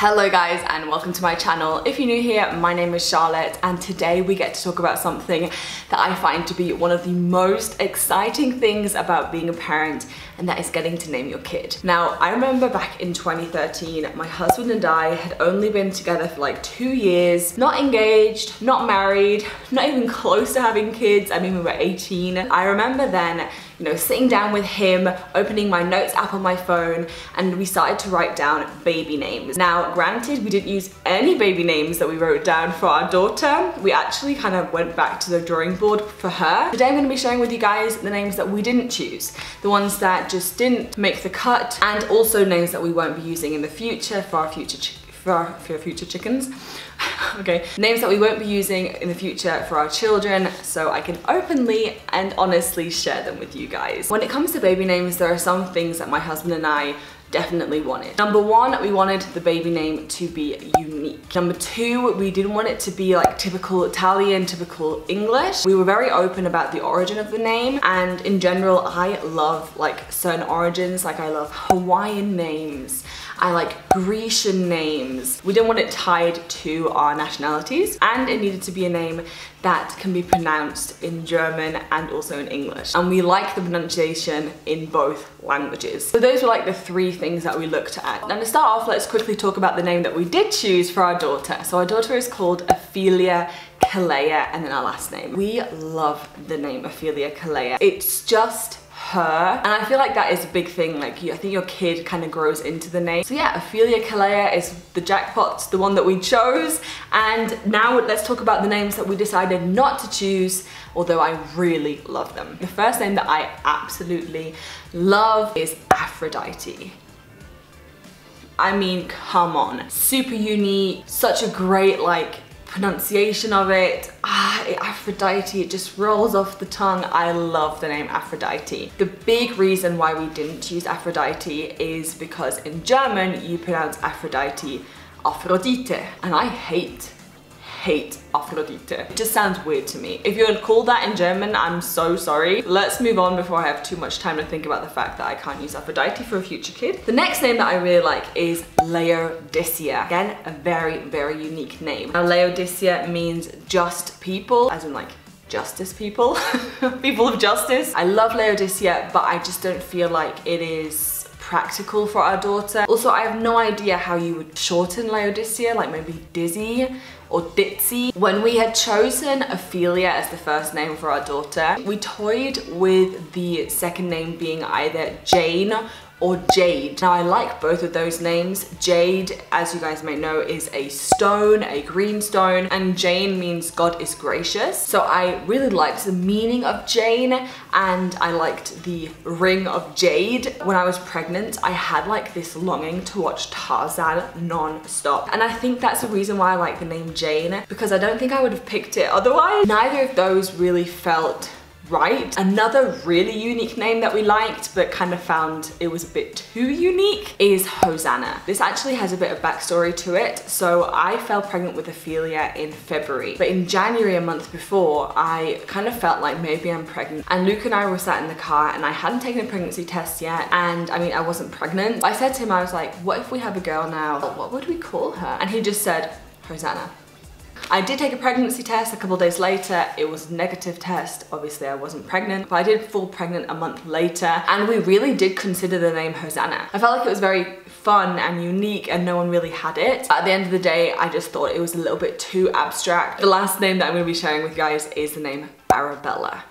Hello guys and welcome to my channel. If you're new here, my name is Charlotte and today we get to talk about something that I find to be one of the most exciting things about being a parent, and that is getting to name your kid. Now, I remember back in 2013, my husband and I had only been together for like 2 years, not engaged, not married, not even close to having kids. I mean, we were 18. I remember then, sitting down with him, opening my notes app on my phone, and we started to write down baby names. Now, granted, we didn't use any baby names that we wrote down for our daughter. We actually kind of went back to the drawing board for her. Today I'm going to be sharing with you guys the names that we didn't choose, the ones that just didn't make the cut, and also names that we won't be using in the future for our future chickens. Okay, names that we won't be using in the future for our children, so I can openly and honestly share them with you guys. When it comes to baby names, there are some things that my husband and I definitely wanted. Number one, we wanted the baby name to be unique. Number two, we didn't want it to be like typical Italian, typical English. We were very open about the origin of the name, and in general, I love like certain origins. Like I love Hawaiian names. I like Grecian names. We didn't want it tied to our nationalities, and it needed to be a name that can be pronounced in German and also in English. And we like the pronunciation in both languages. So those were like the three things that we looked at. Now to start off, let's quickly talk about the name that we did choose for our daughter. So our daughter is called Ophelia Kelaya, and then our last name. We love the name Ophelia Kelaya. It's just her, and I feel like that is a big thing. Like I think your kid kind of grows into the name. So yeah, Ophelia Kelaya is the jackpot, the one that we chose. And now let's talk about the names that we decided not to choose, although I really love them. The first name that I absolutely love is Aphrodite. I mean, come on, super unique, such a great pronunciation of it. Aphrodite, it just rolls off the tongue. I love the name Aphrodite. The big reason why we didn't choose Aphrodite is because in German you pronounce Aphrodite Aphrodite, and I hate Aphrodite. It just sounds weird to me. If you're called that in German, I'm so sorry. Let's move on before I have too much time to think about the fact that I can't use Aphrodite for a future kid. The next name that I really like is Leodissia. Again, a very, very unique name. Now, Leodissia means just people, as in like justice people, people of justice. I love Leodissia, but I just don't feel like it is practical for our daughter. Also, I have no idea how you would shorten Leodissia, like maybe Dizzy or Ditzy. When we had chosen Ophelia as the first name for our daughter, we toyed with the second name being either Jane or Jade. Now I like both of those names. Jade, as you guys may know, is a stone, a green stone, and Jane means God is gracious. So I really liked the meaning of Jane, and I liked the ring of jade. When I was pregnant, I had like this longing to watch Tarzan non-stop. And I think that's the reason why I like the name Jane, because I don't think I would have picked it otherwise. Neither of those really felt right. Another really unique name that we liked but kind of found it was a bit too unique is Hosanna. This actually has a bit of backstory to it. So I fell pregnant with Ophelia in February, but in January, a month before, I kind of felt like maybe I'm pregnant, and Luke and I were sat in the car and I hadn't taken a pregnancy test yet, and I mean I wasn't pregnant. I said to him, I was like, what if we have a girl now? What would we call her? And he just said Hosanna. I did take a pregnancy test a couple days later. It was a negative test. Obviously I wasn't pregnant, but I did fall pregnant a month later, and we really did consider the name Hosanna. I felt like it was very fun and unique and no one really had it. At the end of the day, I just thought it was a little bit too abstract. The last name that I'm going to be sharing with you guys is the name Arabella.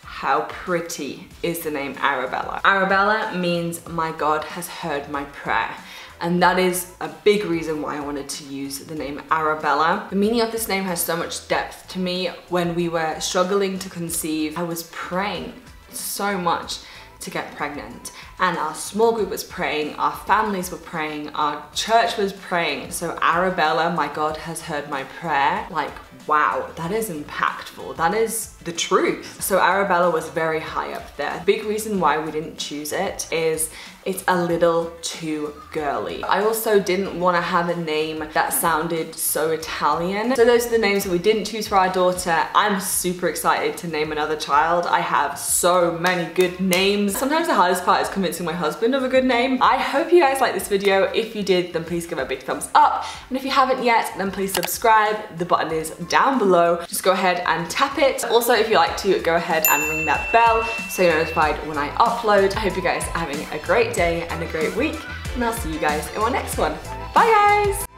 How pretty is the name Arabella? Arabella means my God has heard my prayer. And that is a big reason why I wanted to use the name Arabella. The meaning of this name has so much depth to me. When we were struggling to conceive, I was praying so much to get pregnant. And our small group was praying, our families were praying, our church was praying. So Arabella, my God has heard my prayer. Like, wow, that is impactful. That is the truth. So Arabella was very high up there. Big reason why we didn't choose it is it's a little too girly. I also didn't want to have a name that sounded so Italian. So those are the names that we didn't choose for our daughter. I'm super excited to name another child. I have so many good names. Sometimes the hardest part is convincing my husband of a good name. I hope you guys liked this video. If you did, then please give it a big thumbs up. And if you haven't yet, then please subscribe. The button is down below. Just go ahead and tap it. Also, if you like to, go ahead and ring that bell so you're notified when I upload. I hope you guys are having a great day and a great week, and I'll see you guys in my next one. Bye guys!